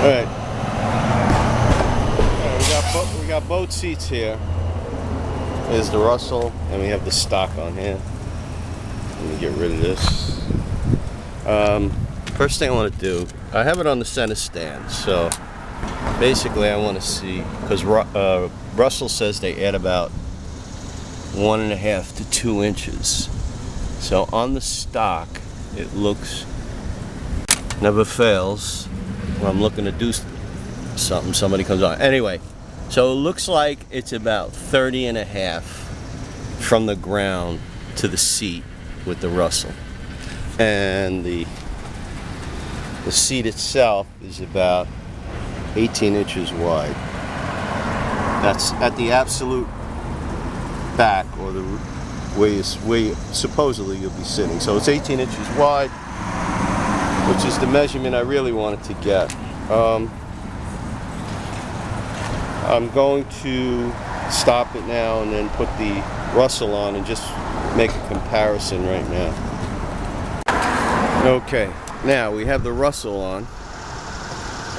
Alright. We got both seats here. There's the Russell, and we have the stock on here. Let me get rid of this. First thing I want to do, I have it on the center stand, so basically I want to see, because Russell says they add about 1.5 to 2 inches. So on the stock, it looks, never fails when I'm looking to do something, somebody comes on. Anyway, so it looks like it's about 30.5 from the ground to the seat with the Russell. And the seat itself is about 18 inches wide. That's at the absolute back, or the way supposedly you'll be sitting. So it's 18 inches wide, which is the measurement I really wanted to get. I'm going to stop it now and then put the Russell on and just make a comparison right now. Okay, now we have the Russell on,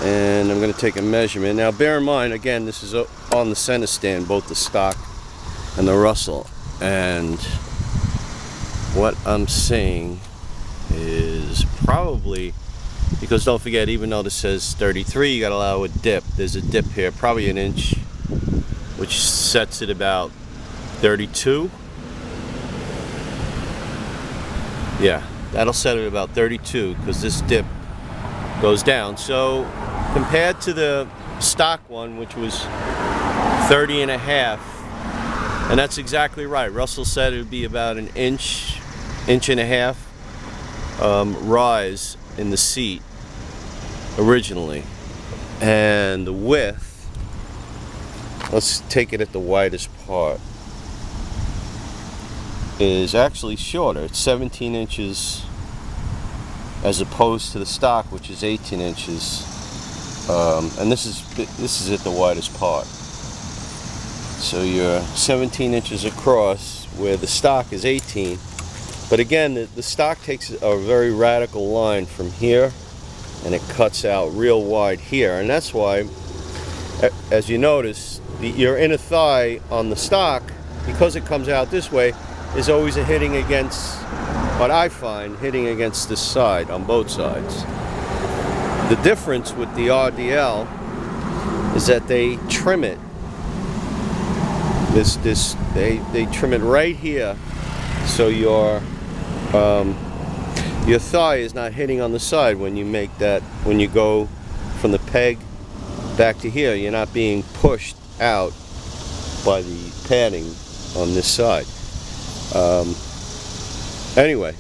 and I'm going to take a measurement. Now bear in mind, again, this is on the center stand, both the stock and the Russell, and what I'm seeing is probably, because don't forget, even though this says 33, you got to allow a dip. There's a dip here, probably 1 inch, which sets it about 32. Yeah, that'll set it about 32, because this dip goes down. So compared to the stock one, which was 30.5, and that's exactly right. Russell said it would be about 1 inch, 1.5 inch rise in the seat originally. And the width, let's take it at the widest part, is actually shorter. It's 17 inches as opposed to the stock, which is 18 inches. And this is at the widest part. So you're 17 inches across, where the stock is 18. But again, the stock takes a very radical line from here, and it cuts out real wide here. And that's why, as you notice, your inner thigh on the stock, because it comes out this way, is always hitting against, what I find, hitting against this side on both sides. The difference with the RDL is that they trim it. They trim it right here, so your thigh is not hitting on the side when you make that. When you go from the peg back to here, you're not being pushed out by the padding on this side. Anyway,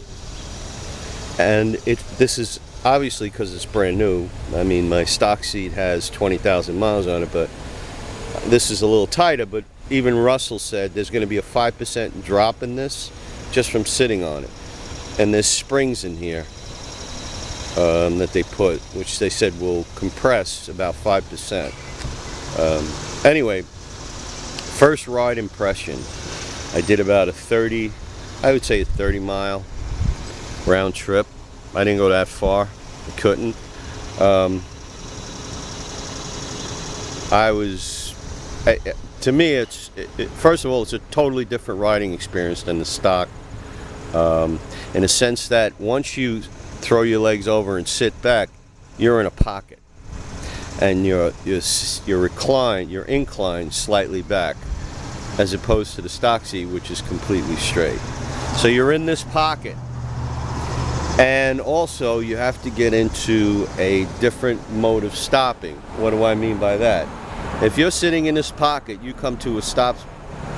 and this is obviously because it's brand new. I mean, my stock seat has 20,000 miles on it, but this is a little tighter. But even Russell said there's going to be a 5% drop in this just from sitting on it. And there's springs in here that they put, which they said will compress about 5%. Anyway, first ride impression. I did about a 30 mile round trip. I didn't go that far. I couldn't. To me, first of all, it's a totally different riding experience than the stock, in a sense that once you throw your legs over and sit back, you're in a pocket, and you're inclined slightly back, as opposed to the stock seat, which is completely straight. So you're in this pocket, and also you have to get into a different mode of stopping. What do I mean by that? If you're sitting in this pocket, you come to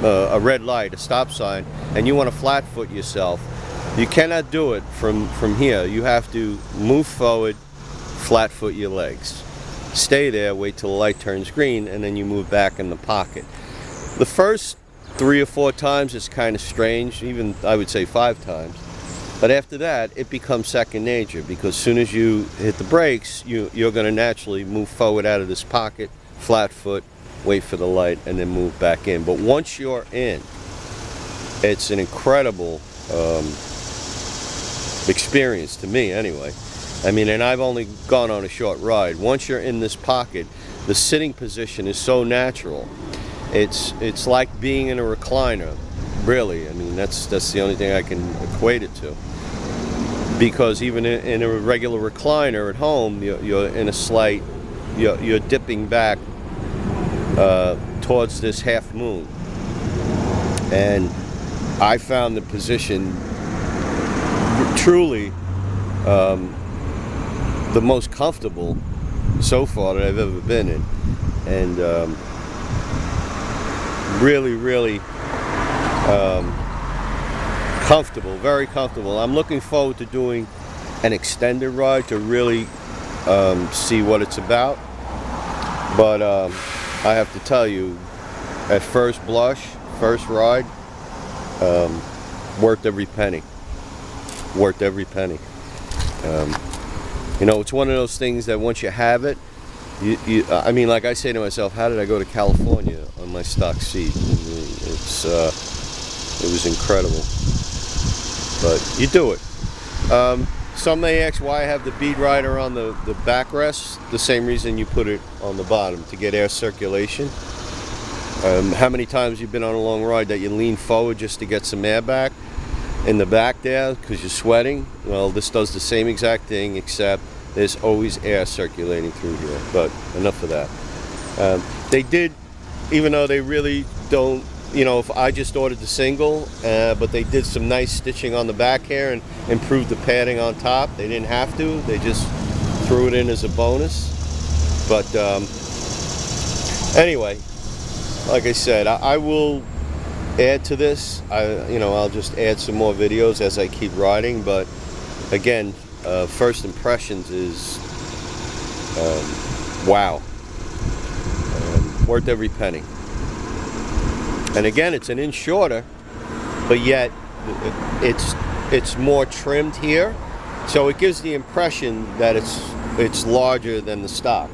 a red light, a stop sign, and you want to flat foot yourself, you cannot do it from here. You have to move forward, flat foot your legs. Stay there, wait till the light turns green, and then you move back in the pocket. The first 3 or 4 times it's kind of strange, even I would say 5 times. But after that, it becomes second nature, because as soon as you hit the brakes, you're going to naturally move forward out of this pocket, flat foot, wait for the light, and then move back in. But once you're in, it's an incredible experience, to me anyway. I mean, and I've only gone on a short ride. Once you're in this pocket, the sitting position is so natural. It's like being in a recliner, really. I mean, that's the only thing I can equate it to. Because even in a regular recliner at home, you're in a slight, you're dipping back towards this half moon. And I found the position truly the most comfortable so far that I've ever been in, and really comfortable, very comfortable. I'm looking forward to doing an extended ride to really see what it's about, but I have to tell you, at first blush, first ride, worth every penny. Worth every penny. You know, it's one of those things that once you have it, I mean, like I say to myself, how did I go to California on my stock seat? It was incredible. But you do it. Some may ask why I have the bead rider on the backrest. The same reason you put it on the bottom, to get air circulation. How many times you've been on a long ride that you lean forward just to get some air back in the back there because you're sweating? Well, this does the same exact thing, except there's always air circulating through here. But enough of that. They did, even though they really don't, you know, if I just ordered the single, but they did some nice stitching on the back here and improved the padding on top. They didn't have to, they just threw it in as a bonus. But anyway, like I said, I will add to this. I'll just add some more videos as I keep riding, but again, first impressions is wow. Worth every penny. And again, it's an inch shorter, but yet it's more trimmed here, so it gives the impression that it's larger than the stock.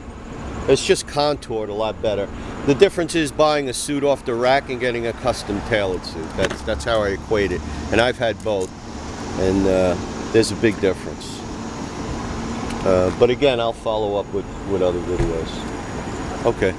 It's just contoured a lot better. The difference is buying a suit off the rack and getting a custom tailored suit. That's how I equate it. And I've had both, and there's a big difference. But again, I'll follow up with other videos. Okay.